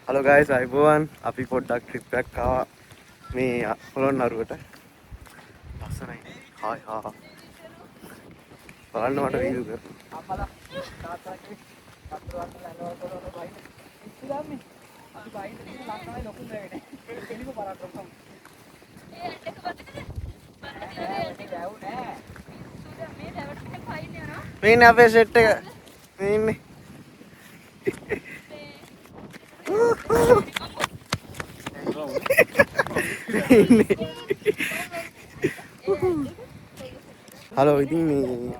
Hello guys, අයිබෝවන්. අපි පොඩ්ඩක් ට්‍රිප් එකක් ආවා මේ පොළොන්නරුවට. ලස්සනයි. හායි හා. බලන්න මට වීඩියෝ එක. අපලා තාත්තාගේ අත්වන්න ලනවල් කරන බයි. ඉස්සුදාම්මේ. අපි බයි දෙන්න ලස්සනයි ලොකු නෑනේ. කෙලිම පරාක්‍රම. ඒ ඇටක වතකද? මේ දැවට මේ පයින් යනවා. මේ ඉන්නේ අපේ සෙට් එක. මේ ඉන්නේ. හලෝ ඉතින් මේ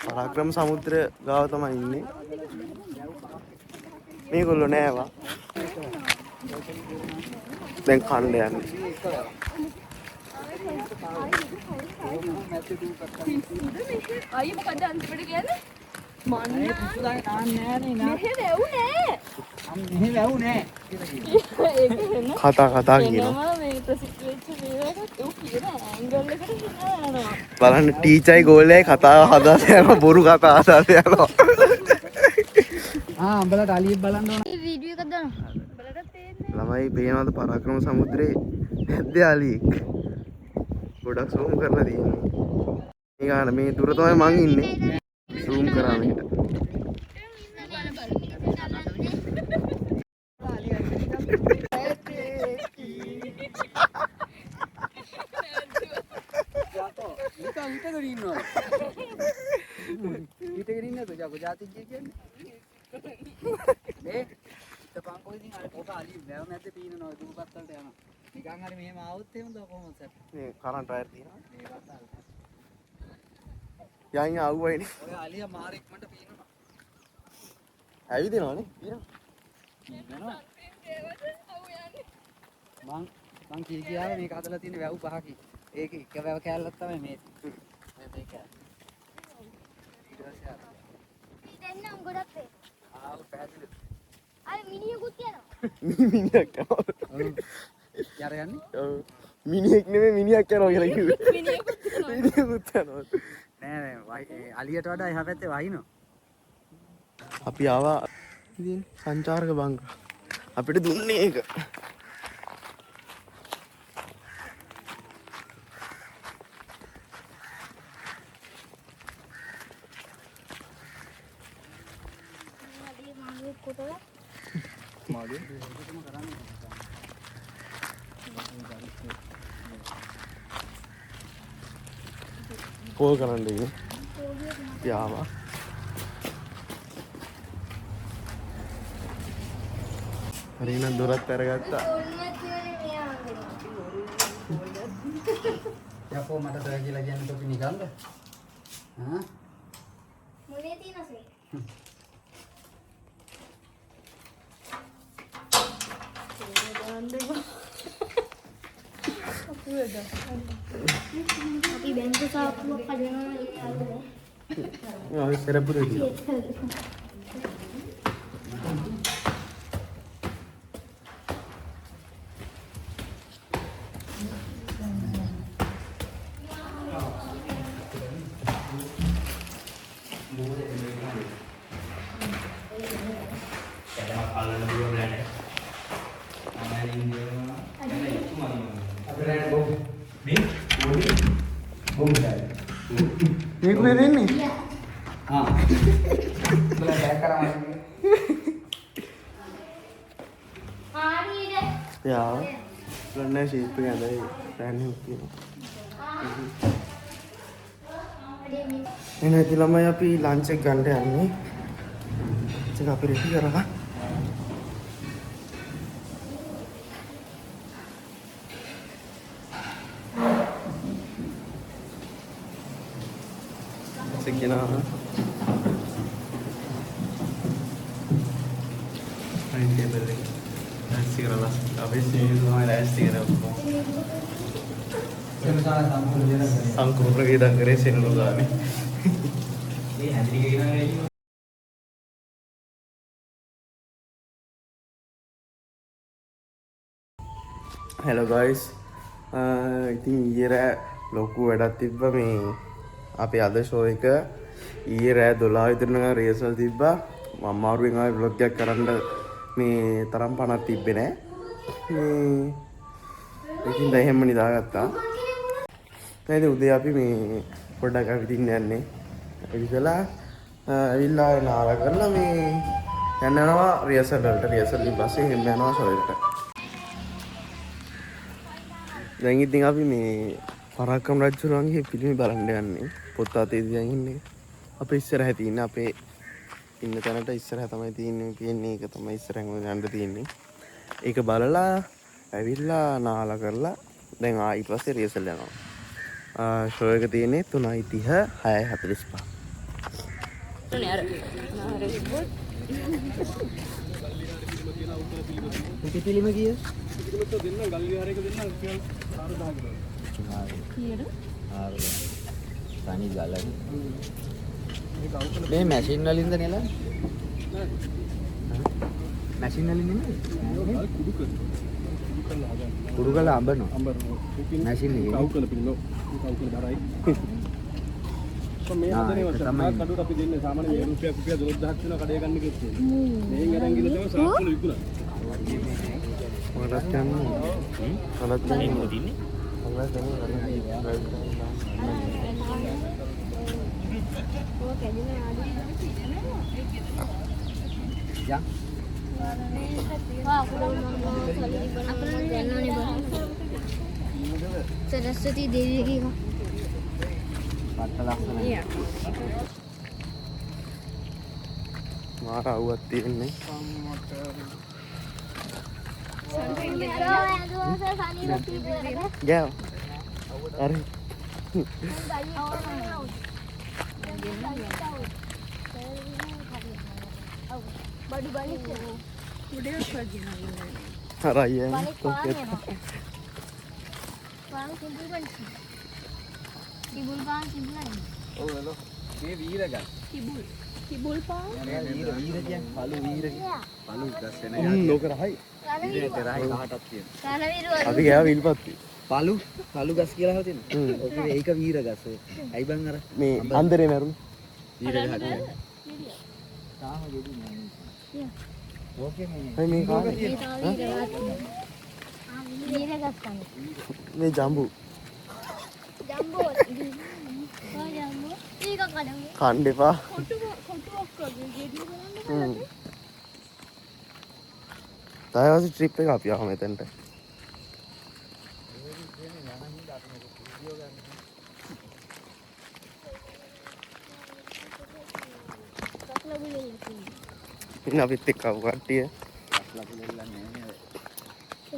පරාක්‍රම සමුද්‍ර ගාව තමයි ඉන්නේ. මේගොල්ලෝ නෑවා. දැන් කන්න යන්නේ. අයිය මොකද අන්තිමට කියන්නේ? මන්නේ පිස්සුදාගේ තාන්නේ නෑනේ නා. මෙහෙ වැවුනේ. මෙහෙ වැවුනේ. ඒක වෙන. කතා කියනවා. එනවා මේ ප්‍රසිද්ධ වෙච්ච මේකට ඌ කියන ඇන්ගල් එකට යනවා. බලන්න ටීචර්යි ගෝලයි කතාව හදාගෙන යනවා බොරු කතා හදාගෙන යනවා. උඹලට අලියෙක් බලන්න ඕන. මේ වීඩියෝ එකක් දානවා. උඹලට තේරෙන්නේ ළමයි පේනවද පරාක්‍රම සමුද්‍රේ නැද්ද යාලියෙක්? ගොඩක් zoom කරලා තියෙනවා. මේ ගාන මේ දුර තමයි මං ඉන්නේ. zoom කරා මෙහෙට. ඊටගෙන ඉන්නවා. ඊටගෙන ඉන්නද ජාතිජ්ජිය කියන්නේ? මේ තපං කොයිදින් අර පොක අලි වැව මැද්ද පීනනවා දුපත් වලට යනවා. නිකන් හරි මෙහෙම ආවොත් එහෙම දා කොහොමද සර්? මේ කරන්ට් වයර් තියෙනවා. මේ වතාල්. යයින් ආවුවයිනේ. ඔය අලියා මාරෙක් මට පීනනවා. ඇවිදිනවනේ. පීනනවා. මං කියාවේ මේක හදලා තියෙන වැව් පහකි. ඒක එක වැව කෑල්ලක් තමයි මේ. මේ කෑල්ල. ඊට පස්සේ අර. දැන් ගොඩක් වේ. පැහැදිලි. අර මිනිහෙකුත් යනවා. මිනිහක් යනවා. යාර යන්නේ? ඔව්. මිනිහෙක් නෙමෙයි මිනිහක් යනවා කියලා කිව්වේ. මිනිහෙකුත් යනවා. මිනිහෙකුත් යනවා. නෑ අලියට වඩා එහා පැත්තේ වහිනවා. අපි ආවා ඉතින් සංචාරක බංග. අපිට දුන්නේ ඒක. කෝල් කරන්න ඉන්නේ. යාවා. හරි නම් දොරත් අරගත්තා. යකෝ මට තව කියලා කියන්නේ තොපි නිකන්ද? හා? මොලේ තියෙනසේ. අපි බැංකු සාප්පුවක් හදනවා ආ සරපුරේ ගියා. මේක වෙන්නේ හා. බල බෑක් කරාම හරියට යා ලන්නේ ෂේප් එක ඇඳයි රෑන් එක තියෙනවා. එනේ ඉතින් ළමයි අපි ලන්ච් එක ගන්න යන්නේ. ඒක අපි රෙඩි කරලා Sekina. Main table ni. Nasi kerana habis ni semua nasi kerana. Sangkur lagi dah keres ini loga ni. Hello guys. ඉතින් ඊයේ ලොකු වැඩක් තිබ්බා මේ අපේ අද ෂෝ එක ඊයේ රෑ 12 විතර නිකන් රිහර්සල් තිබ්බා. මම අමාරුවෙන් ආවේ vlog එකක් කරන්න මේ තරම් පණක් තිබ්බේ නෑ. මේ ඒකින්ද එහෙම නිදාගත්තා. නේද උදේ අපි මේ පොඩ්ඩක් ඇවිදින්න යන්නේ. ඇවිදලා ඇවිල්ලා නාලා කරලා මේ යනවා රියසල් වලට. රියසල් වලින් පස්සේ එන්න යනවා ෂොල්ට. දැන් ඉතින් අපි මේ පරාක්‍රම රජුරුවන්ගේ පිළිම බලන්න යන්නේ. පොත් අතේ තියන් ඉන්නේ. අපේ ඉස්සරහ තියෙන අපේ ඉන්න තැනට ඉස්සරහ තමයි තියෙන්නේ. ඒක තමයි ඉස්සරහම යන්න තියෙන්නේ. ඒක බලලා ඇවිල්ලා නාලා කරලා දැන් ඊට පස්සේ රියසල් යනවා. ෂෝ එක තියෙන්නේ 3:30 6:45. නේ අර පිටිලිම කීයද? කීයද? තනි ගලන. මේ මැෂින් වලින්ද නෙලා? මැෂින් වලින් නෙමෙයි. කුඩු කළ අඹනවා. මැෂින් එකේ. කවුකල පින්නෝ. කවුකල බරයි. මේ හදනේ වස්තු කඩුවට අපි දෙන්නේ සාමාන්‍ය රුපියල් 12000ක් වෙන කඩේ ගන්න කිව්වේ. මේෙන් අරන් ගිහලා තමයි සාප්පුල විකුණා. මොකක්ද කියන්නේ? මොකක්ද කියන්නේ? යා. सरस्वती देवी की මාර අවුවක් තියෙන්නේ. ගෑව. අර හරයි මේ වීරගල්. කිබුල් පාන් වීර කියන්නේ පළු වීර පළු ගස් වෙන ලෝක රහයි. ඒක රහයි කාටක් තියෙනවා. අපි ගෑව විල්පත්ති. පළු ගස් කියලා හව තියෙනවා. ඔක ඒක වීර ගස්. ඇයි බං අර මේ අන්දරේ මරුනේ. වීර ගහක්. තාම ගෙඩි නෑ. ඕකේ මේ මේ කාගේ? මේ ජම්බු. කන්න එපා. තායවාසි ට්‍රිප් එක අපි ආව මෙතනට. ඉන්න අපිත් එක්ක ආව කට්ටිය.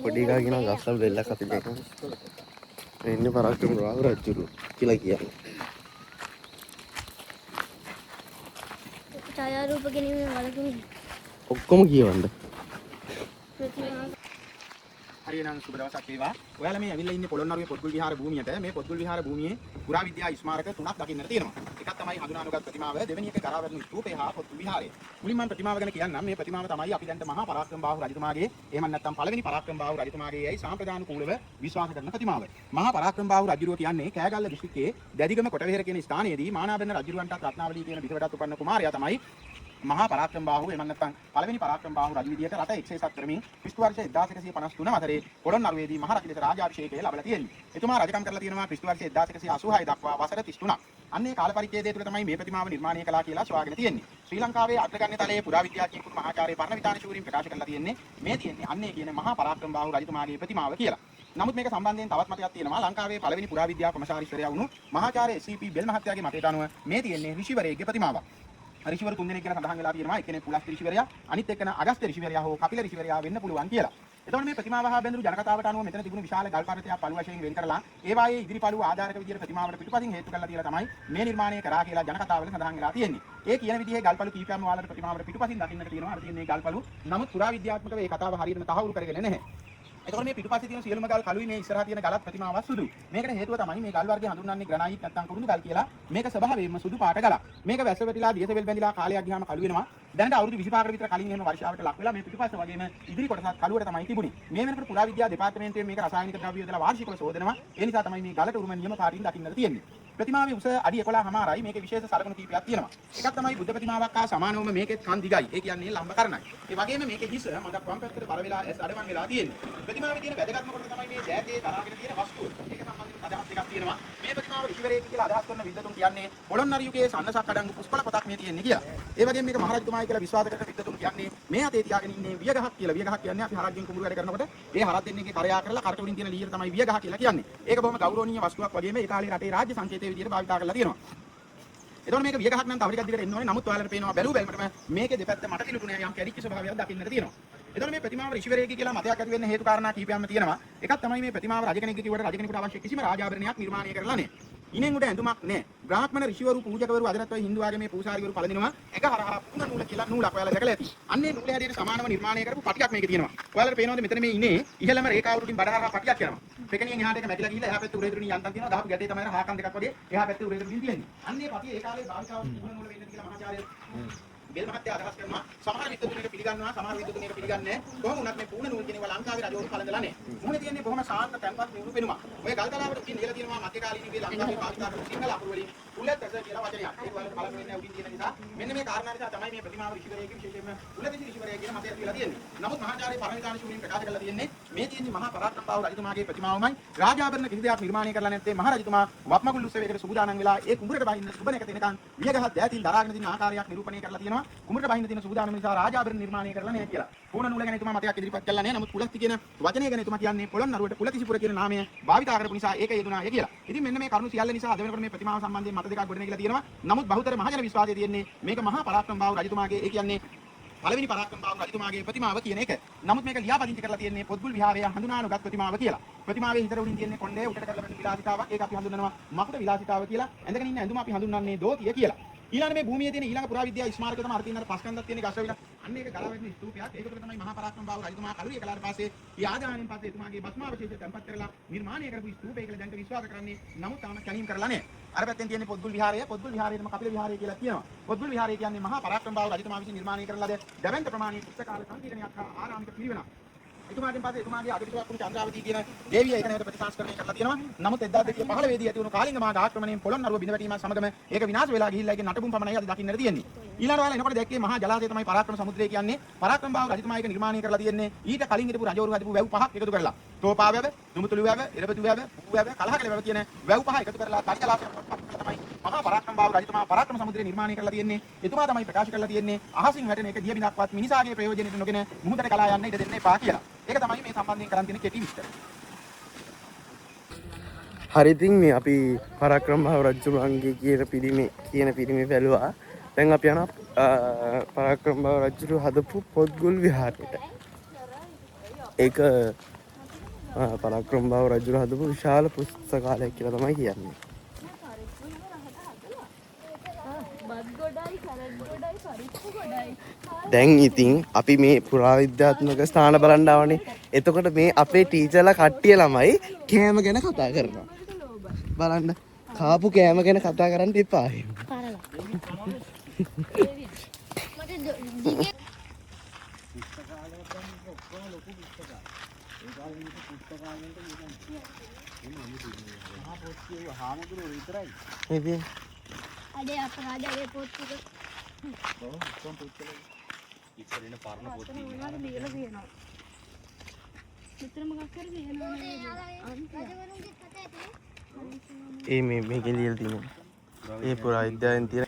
පොඩි එකා කියන ගස්වල දෙල්ලක් අපි දෙක. ඉන්නේ පරාක්‍රම රජුරු කියලා කියන්නේ. ඡායාරූප ගැනීම වලකුණු ඔක්කොම කියවන්න. හරියනම් සුබ දවසක් වේවා. ඔයාලා මේ ඇවිල්ලා ඉන්නේ පොළොන්නරුවේ පොත්ගුල් විහාර භූමියට. මේ පොත්ගුල් විහාර භූමියේ පුරා විද්‍යා ස්මාරක තුනක් දකින්නට තියෙනවා. එකක් තමයි හඳුනානුගත් ප්‍රතිමාව, දෙවෙනි එක කරාවැටුණු ස්තූපය හා පොත්ගුල් විහාරය. මුලින්ම මම ප්‍රතිමාව ගැන කියන්නම්. මේ ප්‍රතිමාව තමයි අපි දැන් මහා පරාක්‍රම බාහු රජතුමාගේ, එහෙම නැත්නම් පළවෙනි පරාක්‍රම බාහු රජතුමාගේ යයි සාම්ප්‍රදානුකූලව විශ්වාස කරන ප්‍රතිමාව. මහා පරාක්‍රම බාහු රජුරුව කියන්නේ කෑගල්ල දිස්ත්‍රික්කයේ දැදිගම කොටවෙහෙර කියන ස්ථානයේදී මානාබෙන්න රජුරුවන්ට රත්නාවලී කියන පිටවටත් උපන්න කුමාරයා තමයි මහා පරාක්‍රම බාහු එහෙම නැත්නම් පළවෙනි පරාක්‍රම බාහු රජු විදියට රට එක්සේසත් කරමින් ක්‍රිස්තු වර්ෂ 1153 වසරේ පොළොන්නරුවේදී මහ රජු ලෙස රාජාභිෂේකය ලැබලා තියෙන්නේ. එතුමා රජකම් කරලා තියෙනවා ක්‍රිස්තු වර්ෂ 1186 දක්වා වසර 33ක්. අන්නේ කාල පරිච්ඡේදය තුළ තමයි මේ ප්‍රතිමාව නිර්මාණය කළා කියලා සොයාගෙන තියෙන්නේ. ශ්‍රී ලංකාවේ අග්‍රගණ්‍ය තලයේ පුරා විද්‍යාඥයෙකු මහාචාර්ය පරණවිතාන ශූරීන් ප්‍රකාශ කරලා තියෙන්නේ මේ තියෙන්නේ අන්නේ කියන මහා පරාක්‍රම බාහු රජතුමාගේ ප්‍රතිමාව කියලා. නමුත් මේක සම්බන්ධයෙන් තවත් මතයක් තියෙනවා. ලංකාවේ පළවෙනි පුරා විද්‍යා කොමසාරිස්වරයා වුණු මහාචාර්ය SCP බෙල් මහත්තයාගේ මතයට අනුව මේ තියෙන්නේ ඍෂිවරයෙක්ගේ ප්‍රතිමාවක්. ඍෂිවරු තුන් දෙනෙක් කියලා සඳහන් වෙලා තියෙනවා. එක්කෙනෙක් පුලස්ති ඍෂිවරයා, අනිත් එක්කෙන අගස්ත්‍ය ඍෂිවරයා හෝ කපිල ඍෂිවරයා වෙන්න පුළුවන් කියලා. එතකොට මේ ප්‍රතිමාව හා බැඳුණු ජනකතාවට අනුව මෙතන තිබුණු විශාල ගල් පර්වතයක් පළු වශයෙන් වෙන් කරලා ඒ වායේ ඉදිරි පළුව ආධාරක විදියට ප්‍රතිමාවට පිටුපසින් හේතු කරලා තියලා තමයි මේ නිර්මාණය කරා කියලා ජනකතාවල සඳහන් වෙලා තියෙන්නේ. ඒ කියන විදිහේ ගල්පළු කීපයක්ම වාලට ප්‍රතිමාවට පිටුපසින් දකින්නට තියෙනවා. අර තියෙන මේ ගල්පළු. නමුත් පුරා විද්‍යාත්මකව මේ කතාව හරියටම තහවුරු කරගෙන නැහැ. එතකොට මේ පිටුපස්සේ තියෙන සියලුම ගල් කළුයි මේ ඉස්සරහා තියෙන ගලත් ප්‍රතිමාවක් සුදු. මේකට හේතුව තමයි මේ ගල් වර්ගය හඳුන්වන්නේ ග්‍රැනයිට් නැත්නම් කුරුඳු ගල් කියලා. මේක ස්වභාවයෙන්ම සුදු පාට ගලක්. මේක වැස්ස වැටිලා දියසෙවල් බැඳිලා කාලයක් ගියාම කළු වෙනවා. දැනට අවුරුදු 25කට විතර කලින් එහෙම වර්ෂාවට ලක් වෙලා මේ පිටුපස්ස වගේම ඉදිරි කොටසත් කළුවට තමයි තිබුණේ. මේ වෙනකොට පුරා විද්‍යා දෙපාර්තමේන්තුවේ මේක රසායනික ද්‍රව්‍ය යොදලා වාර්ෂිකව සෝදනවා. ඒ නිසා තමයි මේ ගලට උරුම නියම පාටින් දකින්නට තියෙන්නේ. ප්‍රතිමාවේ උස අඩි 11මාරයි. මේකේ විශේෂ සලකුණු කීපයක් තියෙනවා. එකක් තමයි බුද්ධ ප්‍රතිමාවක් හා සමානවම මේකේ කන් දිගයි. ඒ කියන්නේ ලම්බ කරණයි. ඒ වගේම මේකේ හිස මදක් වම් පැත්තට බර වෙලා ඇස් අඩවන් වෙලා තියෙන්නේ. ප්‍රතිමාවේ තියෙන වැදගත්ම කොට තමයි මේ දෑතේ දරාගෙන තියෙන වස්තුව. ඒක සම්බන්ධයෙන් අදහස් දෙකක් තියෙනවා. මේ ප්‍රතිමාව ඍෂිවරයෙක් කියලා අදහස් කරන විද්වතුන් කියන්නේ පොළොන්නරු යුගයේ සන්නසක් අඩංගු පුස්කොළ පොතක් මේ තියෙන්නේ කියලා. ඒ වගේම මේක මහරජතුමායි කියලා විශ්වාස කරන විද්වතුන් කියන්නේ මේ අතේ තියාගෙන ඉන්නේ වියගහක් කියලා. වියගහක් කියන්නේ අපි හරක්ගෙන් කුඹුරු වැඩ කරනකොට ඒ හරක් දෙන්නේගේ කරයා කරලා කරට වලින් තියෙන ලීර තමයි වියගහ කියලා කියන්නේ. ඒක බොහොම ගෞරවනීය වස්තුවක් වගේම ඒ කාලේ රටේ රාජ්‍ය සංකේතයේ විදිහට භාවිත කරලා තියෙනවා. එතකොට මේක වියගහක් නම් තව ටිකක් දිගට එන්න ඕනේ. නමුත් ඔයාලට පේනවා බැලු බැලමටම මේකේ දෙපැත්ත මට කිලුටුනේ යම් කැඩිච්ච ස්වභාවයක් දකින්නට තියෙනවා. එතකොට මේ ප්‍රතිමාව ඍෂිවරයෙක්ගේ කියලා මතයක් ඇති වෙන්න හේතු කාරණා කීපයක්ම තියෙනවා. එකක් තමයි මේ ප්‍රතිමාව රජ කෙනෙක්ගේ කිව්වට රජ කෙනෙකුට අවශ්‍ය කිසිම රාජාභරණයක් නිර්මාණය කරලා නැහැ. ඉනෙන් උඩ ඇඳුමක් නැහැ. බ්‍රාහ්මණ ඍෂිවරු පූජකවරු අදටත් ඔය හින්දු ආගමේ පූසාරිවරු පළඳිනවා. එක හරහා පුන නූල කියලා නූලක් ඔයාලා දැකලා ඇති. අන්නේ නූලේ හැටියට සමානව නිර්මාණය කරපු පටියක් මේකේ තියෙනවා. ඔයාලට පේනවද මෙතන මේ ඉනේ ඉහළම රේඛාවරුටින් බඩ හරහා පටියක් යනවා. පෙකණියෙන් එහාට එක මැකිලා ගිහිල්ලා එහා පැත්තේ උරේදුරින් යන්තම් තියෙනවා. දහපු ගැටේ තමයි හාකන් දෙකක් වගේ එහා පැත්තේ උරේදුරින් තියෙන්නේ. අන්නේ පටිය ඒ කාලේ භාවිතාව පුන නූල වෙන්න කියලා මහාචාර්ය බෙල් මහත්තයා අදහස් කරනවා. සමහර විද්වතුන් එක පිළිගන්නවා, සමහර විද්වතුන් එක පිළිගන්නේ නැහැ. කොහොම වුණත් මේ පුන නූල් කියනවා ලංකාවේ රජවරු පළඳලා නැහැ. මුහුණේ තියෙන්නේ බොහොම ශාන්ත තැන්පත් නිවුරු පෙනුමක්. ඔය ගල්තලාවට උඩින් ඉහළ තියෙනවා මධ්‍යකාලීන මේ ලංකාවේ භාවිතා කරන සිංහල අකුරු වලින් උලත් ඇස කියලා වචනයක්. ඒක වලට බලන්න වෙන්නේ උඩින් තියෙන නිසා මෙන්න මේ කාරණා නිසා තමයි මේ ප්‍රතිමාව ඍෂිවරයෙක්ගේ විශේෂයෙන්ම උලතිසි රිෂිවරයෙක් කියන මතය කියලා තියෙන්නේ. නමුත් මහාචාර්ය පරමිතාන ශූරින් ප්‍රකාශ කරලා තියෙන්නේ මේ තියෙන්නේ මහා පරාක්‍රමබාහු රජතුමාගේ ප්‍රතිමාවමයි. රාජාභරණ කිසි දෙයක් නිර්මාණය කරලා නැත්තේ මහ රජතුමා වප්මගුල් උත්සවයකට සූදානම් වෙලා ඒ කුඹුරට බහින්න සුබ නැකත එනකන් වියගහ දෑතින් දරාගෙන තියෙන ආකාරයක් නිරූපණය කරලා තියෙනවා. කුඹුරට බහින්න තියෙන සූදානම් නිසා රාජාභරණ නිර්මාණය කරලා නැහැ කියලා. පූර්ණ නූල ගැන එතුමා මතයක් ඉදිරිපත් කළා නැහැ. නමුත් කුලස්ති කියන වචනය ගැන එතුමා කියන්නේ පොළොන්නරුවට කුලතිසිපුර කියන නාමය භාවිතා කරපු නිසා ඒක යෙදුණා කියලා. ඉතින් මෙන්න මේ කරුණු සියල්ල නිසා අද වෙනකොට මේ ප්‍රතිමාව සම්බන්ධයෙන් මත දෙකක් ගොඩනැගිලා තියෙනවා. නමුත් බහුතර මහජන විශ්වාසය තියෙන්නේ මේක මහා පරාක්‍රමබාහු රජතුමාගේ ඒ කියන්නේ පළවෙනි පරාක්‍රමබාහු රජතුමාගේ ප්‍රතිමාව කියන එක. නමුත් මේක ලියාපදිංචි කරලා තියෙන්නේ පොත්ගුල් විහාරය හඳුනානුගත් ප්‍රතිමාව කියලා. ප්‍රතිමාවේ හිතර උඩින් තියෙන්නේ කොණ්ඩේ උඩට කරලා වෙන විලාසිතාවක්. ඒක අපි හඳුන්වනවා මකුට විලාසිතාව කියලා. ඇඳගෙන ඉන්න ඇඳුම අපි හඳුන්වන්නේ දෝතිය කියලා. ඊළඟ මේ භූමියේ තියෙන ඊළඟ පුරාවිද්‍යා ස්මාරක තමයි අර තියෙන පස්කන්දක් තියෙන ගස්වැවිලා. අන්න ඒක ගලා වැටෙන ස්තූපයක්. ඒක තුළ තමයි මහා පරාක්‍රමබාහු රජතුමා කලුරිය කලාට පස්සේ ඊ ආදානෙන් පස්සේ එතුමාගේ භස්මාවශේෂය තැන්පත් කරලා නිර්මාණය කරපු ස්තූපය කියලා දැන් විශ්වාස කරන්නේ. නමුත් තාම කැණීම් කරලා නැහැ. අර පැත්තෙන් තියෙන්නේ පොත්ගුල් විහාරය. පොත්ගුල් විහාරයටම කපිල විහාරය කියලා කියනවා. පොත්ගුල් විහාරය කියන්නේ මහා පරාක්‍රමබාහු රජතුමා විසින් නිර්මාණය කරන ලද දැවැන්ත ප්‍රමාණයේ පුස්තකාල සංකීර්ණයක් හා ආරාමික පිළිවෙනක්. එතුමාගෙන් පස්සේ එතුමාගේ අගතිතුමා වුණු චන්ද්‍රාවතී කියන දේවිය ඒක නේද ප්‍රතිසංස්කරණය කරලා තියෙනවා. නමුත් 1215 වෙදී ඇති වුණු කාලිංග මාග ආක්‍රමණයෙන් පොළොන්නරුව බිඳ වැටීම සමගම ඒක විනාශ වෙලා ගිහිල්ලා ඒකේ නටබුන් පමණයි අද දකින්නට තියෙන්නේ. ඊළඟ වල එනකොට දැක්කේ මහා ජලාශය තමයි පරාක්‍රම සමුද්‍රය කියන්නේ. පරාක්‍රමබාහු රජතුමා ඒක නිර්මාණය කරලා තියෙන්නේ ඊට කලින් හිටපු රජවරු හදපු වැව් පහක් එකතු කරලා. තෝපා වැව, දුමුතුළු වැව, ඉරබතු වැව, පූ වැව, කලහකල වැව කියන වැව් පහ එකතු කරලා තනි ජලාශයක් තමයි මහා පරාක්‍රමබාහු රජතුමා පරාක්‍රම සමුද්‍රය නිර්මාණය කරලා තියෙන්නේ. එතුමා තමයි ප්‍රකාශ කරලා තියෙන්නේ අහසින් වැටෙන එක දිය බිඳක්වත් මිනිසාගේ ප්‍රයෝජනෙට නොගෙන මුහුදට කලා යන්න ඉඩ දෙන්න එපා කියලා. ඒක තමයි මේ සම්බන්ධයෙන් කරන් තියෙන කෙටි විස්තර. හරි ඉතින් මේ අපි පරාක්‍රමබාහු රජුගේ කියන පිළිමේ බැලුවා. දැන් අපි යනවා පරාක්‍රමබාහු රජු හදපු පොත්ගුල් විහාරයට. ඒක පරාක්‍රමබාහු රජු හදපු විශාල පුස්තකාලයක් කියලා තමයි කියන්නේ. දැන් ඉතින් අපි මේ පුරාවිද්‍යාත්මක ස්ථාන බලන්න ආවනේ. එතකොට මේ අපේ ටීචර්ලා කට්ටිය ළමයි කෑම ගැන කතා කරනවා. බලන්න කාපු කෑම ගැන කතා කරන්න එපා. අඩේ අපරාධයේ පොත් ටික ඉස්සරින පරණ පොත් මොනවද ලියලා තියෙනවා. මෙතන මොකක් කරේ ලියනවා ඒ මේකෙන් ලියලා තියෙනවා. ඒ පුරාවිද්‍යාවෙන් තියෙන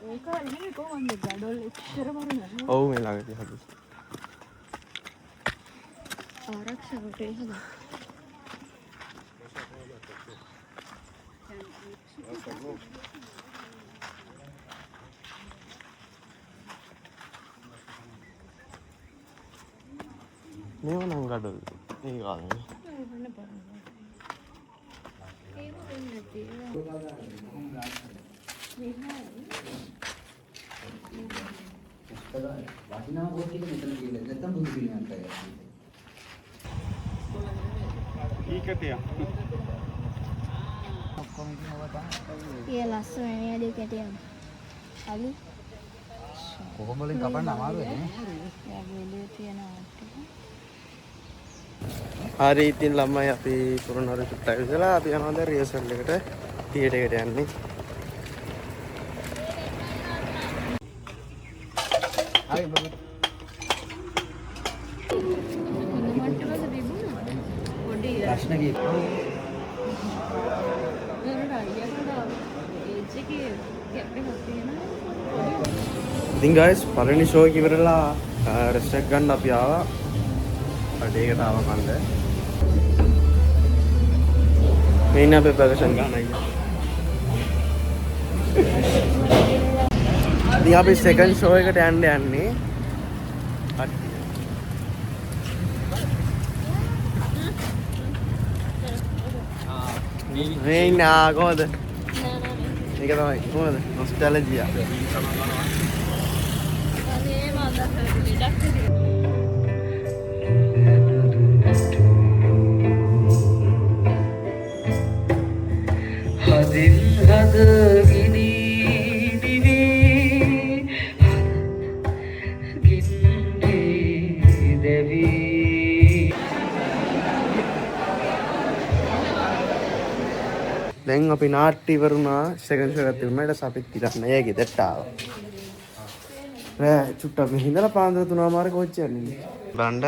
ඒක නෙමෙයි කොහොමද ගඩොල් ඉස්සර වරුණ. ඔව් මේ ළඟදී හදපු. ආරක්ෂකට ඒක. මේව නම් ගඩොල් ඒ කාලේ. වටිනා පොත් ටික මෙතන කියලා නැත්තම් බුදු පිළිමයක් කරලා. ඊකටය. ඒ ලස්සන නේද කැටියක්. අලි කොහොම වලින් කපන්න අමාරුයි නේ. යාගේ තියෙනවා ටික. හරි ඉතින් ළමයි අපි පුරනවර චුට්ටක් විසලා අපි යනවා දැන් රියසල් එකට තියටර් එකට යන්නේ. හරි බබු. මට්ටමද බිබුණා. පොඩි ප්‍රශ්න කීප. ඉතින් guys පළවෙනි ෂෝ එක ඉවරලා රෙස්ට් එකක් ගන්න අපි ආවා. අඩේකට ආවා කන්ද. මේ ඉන්න අපේ ප්‍රදර්ශන ගන්න අයියා. ඉතින් අපි සෙකන්ඩ් ෂෝ එකට යන්නේ. මේ ඉන්න කොහොමද? මේක තමයි කොහොමද? නොස්ටැලජියා. හදින් හද ගිනි දිවි ගින්නේ දෙවි. දැන් අපි නාට්‍ය ඉවරුණා සෙකන්ඩ් ෂෝ එකක් තිබුණා. ඊට පස්සේ අපි තිරන්න ඒ ගෙදරට ආවා. රෑ චුට්ටක් මෙහි ඉඳලා පාන්දර 3 මාර කෝච්චිය යන්නේ. බලන්න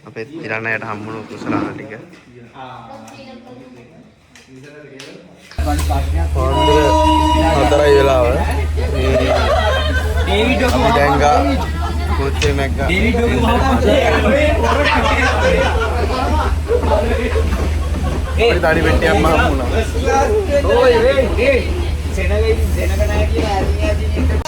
අපේ තිරණයට හම්බුණු කුසලාන ටික. පාන්දර 4යි වෙලාව. ඩේවිඩ් අපි දැන් ගා කෝච්චිය මැග්ගා. ඒ තාඩි පෙට්ටියක් මම හම්බුණා. ඔය සෙනග නැහැ කියලා ඇදී ඇදී